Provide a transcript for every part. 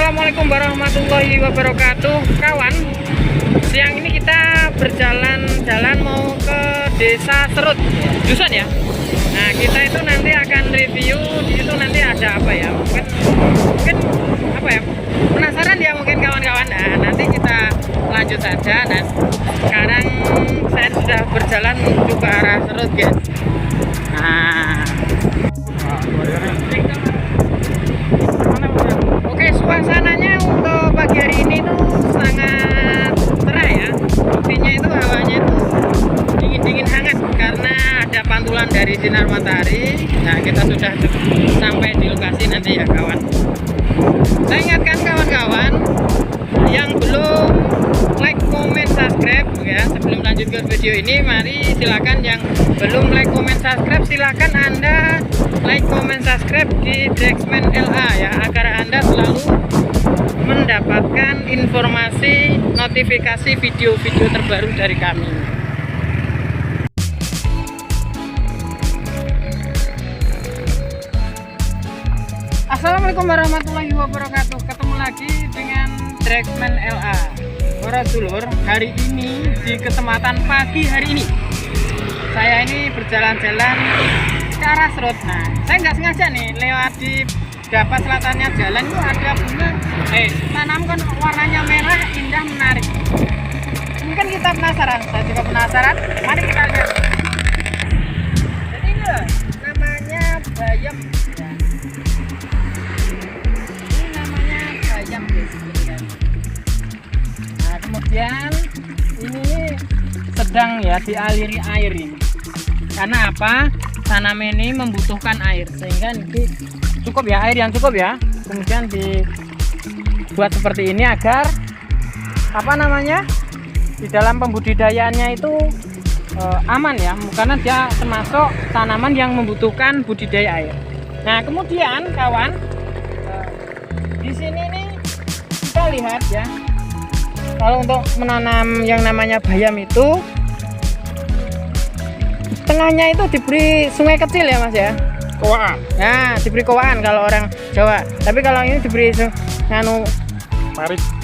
Assalamualaikum warahmatullahi wabarakatuh. Kawan, siang ini kita berjalan-jalan mau ke Desa Serut, Dusun ya. Nah, kita itu nanti akan review di situ, nanti ada apa ya? Mungkin apa ya? Penasaran ya mungkin kawan-kawan. Nah, nanti kita lanjut saja. Dan sekarang saya sudah berjalan menuju ke arah Serut, guys. Nah, oke, suasananya untuk pagi hari ini tuh sangat cerah ya. Buktinya itu hawanya itu dingin-dingin hangat karena ada pantulan dari sinar matahari. Nah, kita sudah sampai di lokasi nanti ya kawan. Saya ingatkan kawan-kawan yang belum like, comment, subscribe ya. Sebelum lanjut ke video ini, mari silakan yang belum like, comment, subscribe, silakan Anda like, comment, subscribe di Drexman LA ya, agar Anda selalu mendapatkan informasi notifikasi video-video terbaru dari kami. Assalamualaikum warahmatullahi wabarakatuh. Ketemu lagi dengan Drexman LA. Para dulur, hari ini di kesempatan pagi hari ini saya ini berjalan-jalan ke arah Serut. Nah, saya nggak sengaja nih lewat di dapat selatannya jalan itu ada bunga tanam kan warnanya merah, indah, menarik. Mungkin kita penasaran, saya juga penasaran. Mari kita lihat. Jadi ini loh, namanya bayam. Ini namanya bayam, guys. Nah, kemudian ini sedang ya dialiri air ini. Karena apa? Tanam ini membutuhkan air, sehingga nanti cukup ya, air yang cukup ya. Kemudian dibuat seperti ini agar apa namanya, di dalam pembudidayaannya itu aman ya, karena dia termasuk tanaman yang membutuhkan budidaya air. Nah, kemudian kawan, di sini nih kita lihat ya, kalau untuk menanam yang namanya bayam itu tengahnya itu diberi sungai kecil ya mas ya, kowaan. Nah, diberi kowaan kalau orang Jawa. Tapi kalau ini diberi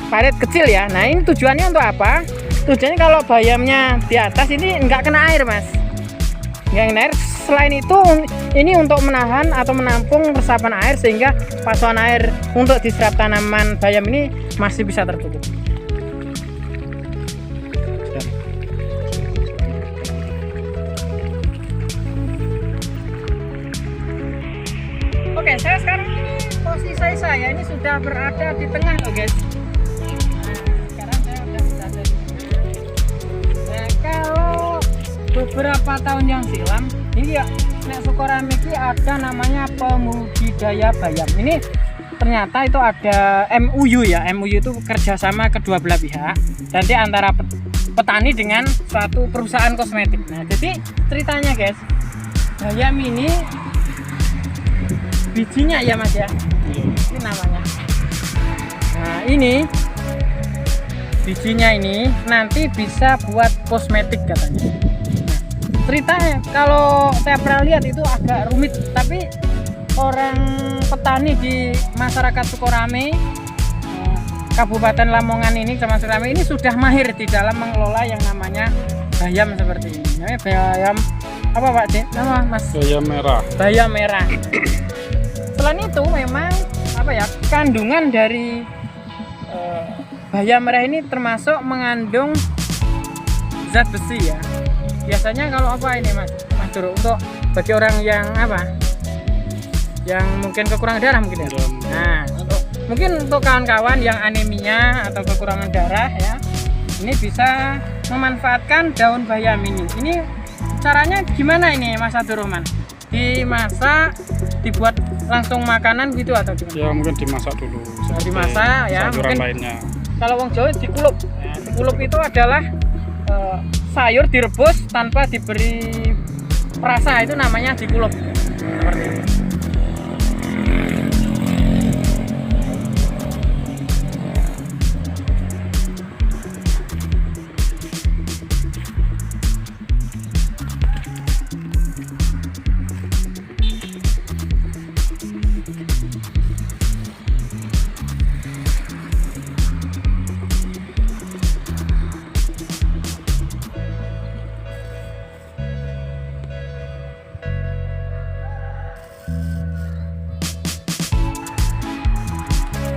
parit kecil ya. Nah, ini tujuannya untuk apa? Tujuannya kalau bayamnya di atas ini enggak kena air mas, enggak kena air. Selain itu ini untuk menahan atau menampung resapan air, sehingga pasokan air untuk diserap tanaman bayam ini masih bisa tertutup. Oke, saya sekarang ini posisi saya ini sudah berada di tengah loh guys. Nah, sekarang saya sudah berada di tengah. Nah, kalau beberapa tahun yang silam ini ya, nek Sukorame ini ada namanya pembudidaya bayam. Ini ternyata itu ada MUU ya. MUU itu kerjasama kedua belah pihak, nanti antara petani dengan suatu perusahaan kosmetik. Nah, jadi ceritanya guys, bayam ini bijinya ya mas ya, ini namanya. Nah, ini bijinya ini nanti bisa buat kosmetik katanya. Nah, ceritanya kalau saya pernah lihat itu agak rumit, tapi orang petani di masyarakat Sukorame, Kabupaten Lamongan ini, sama Sukorame ini sudah mahir di dalam mengelola yang namanya bayam seperti ini. Namanya bayam apa Pak Din? Nama Mas? Bayam merah. Bayam merah. Selain itu memang apa ya, kandungan dari bayam merah ini termasuk mengandung zat besi ya. Biasanya kalau apa ini Mas Doro, untuk bagi orang yang apa, yang mungkin kekurangan darah mungkin ya. Nah, mungkin untuk kawan-kawan yang anemia atau kekurangan darah ya, ini bisa memanfaatkan daun bayam ini. Ini caranya gimana ini Mas Abdurrahman? Dimasak, dibuat langsung makanan gitu atau gimana? Ya mungkin dimasak dulu. Dimasak ya, mungkin lainnya. Kalau wong Jawa dikulup. Nah, dikulup itu adalah sayur direbus tanpa diberi perasa, itu namanya dikulup. Seperti itu.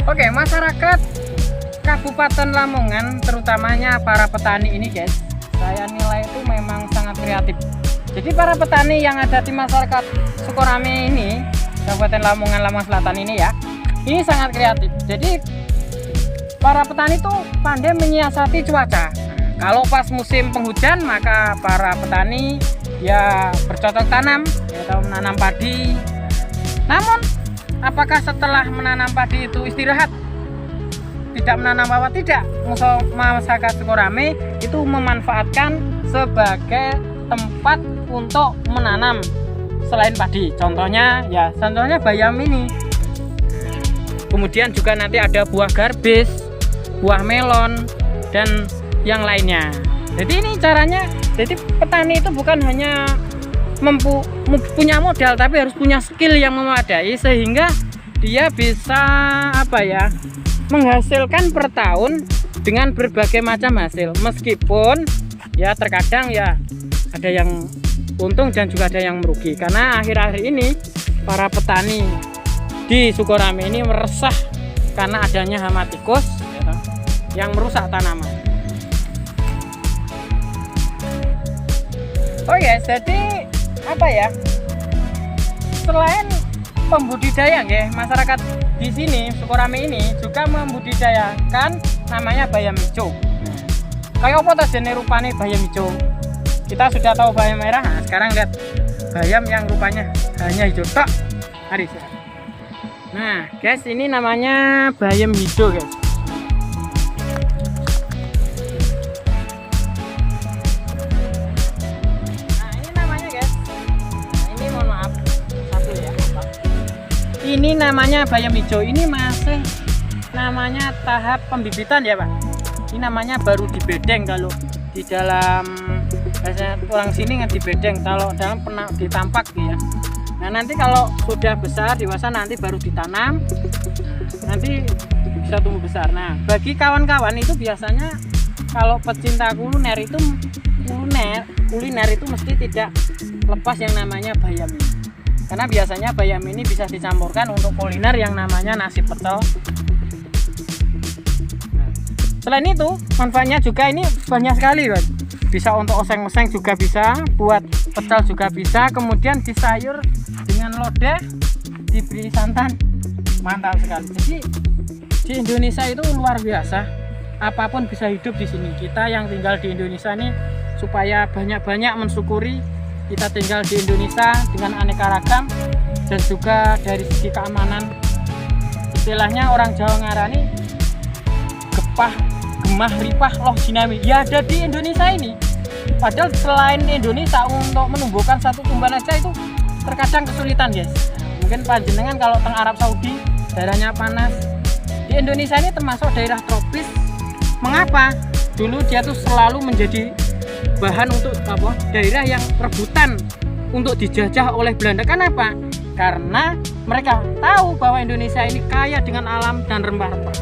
Oke, masyarakat Kabupaten Lamongan, terutamanya para petani ini guys, saya nilai itu memang sangat kreatif. Jadi para petani yang ada di masyarakat Sukorame ini, Kabupaten Lamongan, Lamongan Selatan ini ya, ini sangat kreatif. Jadi para petani itu pandai menyiasati cuaca. Kalau pas musim penghujan, maka para petani ya bercocok tanam atau menanam padi. Namun apakah setelah menanam padi itu istirahat, tidak menanam apa? Tidak. Masyarakat Sukorame itu memanfaatkan sebagai tempat untuk menanam selain padi. Contohnya bayam ini. Kemudian juga nanti ada buah garbis, buah melon, dan yang lainnya. Jadi ini caranya. Jadi petani itu bukan hanya punya modal, tapi harus punya skill yang memadai sehingga dia bisa menghasilkan per tahun dengan berbagai macam hasil. Meskipun ya terkadang ya ada yang untung dan juga ada yang merugi, karena akhir-akhir ini para petani di Sukorame ini meresah karena adanya hama tikus yang merusak tanaman. Oh ya, jadi selain pembudidaya ya, masyarakat di sini Sukorame ini juga membudidayakan namanya bayam hijau. Kayak apa tuh jenis rupanya bayam hijau? Kita sudah tahu bayam merah, nah sekarang lihat bayam yang rupanya hanya hijau tok. Mari. Nah guys, ini namanya bayam hijau guys. Ini namanya bayam hijau. Ini masih namanya tahap pembibitan ya Pak. Ini namanya baru dibedeng. Kalau di dalam orang sini nggak dibedeng, kalau dalam pernah ditampak ya. Nah nanti kalau sudah besar dewasa nanti baru ditanam, nanti bisa tumbuh besar. Nah bagi kawan-kawan itu biasanya kalau pecinta kuliner itu mesti tidak lepas yang namanya bayam ini. Karena biasanya bayam ini bisa dicampurkan untuk kuliner yang namanya nasi pecel. Selain itu, manfaatnya juga ini banyak sekali, kan. Bisa untuk oseng-oseng juga bisa, buat pecel juga bisa, kemudian di sayur dengan lodeh, diberi santan, mantap sekali. Jadi di Indonesia itu luar biasa, apapun bisa hidup di sini. Kita yang tinggal di Indonesia ini supaya banyak-banyak mensyukuri kita tinggal di Indonesia dengan aneka ragam dan juga dari segi keamanan. Istilahnya orang Jawa ngarani gepah, gemah, ripah, loh jinawi. Ya ada di Indonesia ini. Padahal selain Indonesia untuk menumbuhkan satu tumbuhan aja itu terkadang kesulitan guys. Mungkin panjenengan kalau teng Arab Saudi daerahnya panas. Di Indonesia ini termasuk daerah tropis. Mengapa? Dulu dia tuh selalu menjadi bahan untuk daerah yang rebutan untuk dijajah oleh Belanda. Kenapa? Karena mereka tahu bahwa Indonesia ini kaya dengan alam dan rempah-rempah.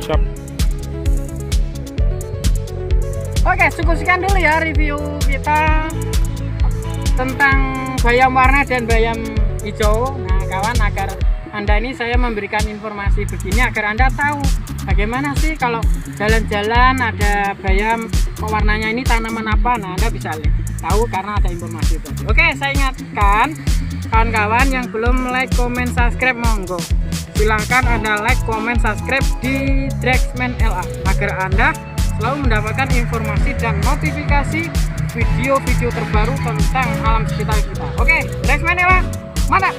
Siap. Oke, cukup sekian dulu ya review kita tentang bayam warna dan bayam hijau. Nah kawan, agar Anda ini saya memberikan informasi begini agar Anda tahu bagaimana sih kalau jalan-jalan ada bayam kok warnanya ini tanaman apa. Nah Anda bisa tahu karena ada informasi tadi. Oke, saya ingatkan kawan-kawan yang belum like, comment, subscribe, monggo silahkan Anda like, comment, subscribe di Draxman LA agar Anda selalu mendapatkan informasi dan notifikasi video-video terbaru tentang alam sekitar kita. Oke, Draxman LA, mantap!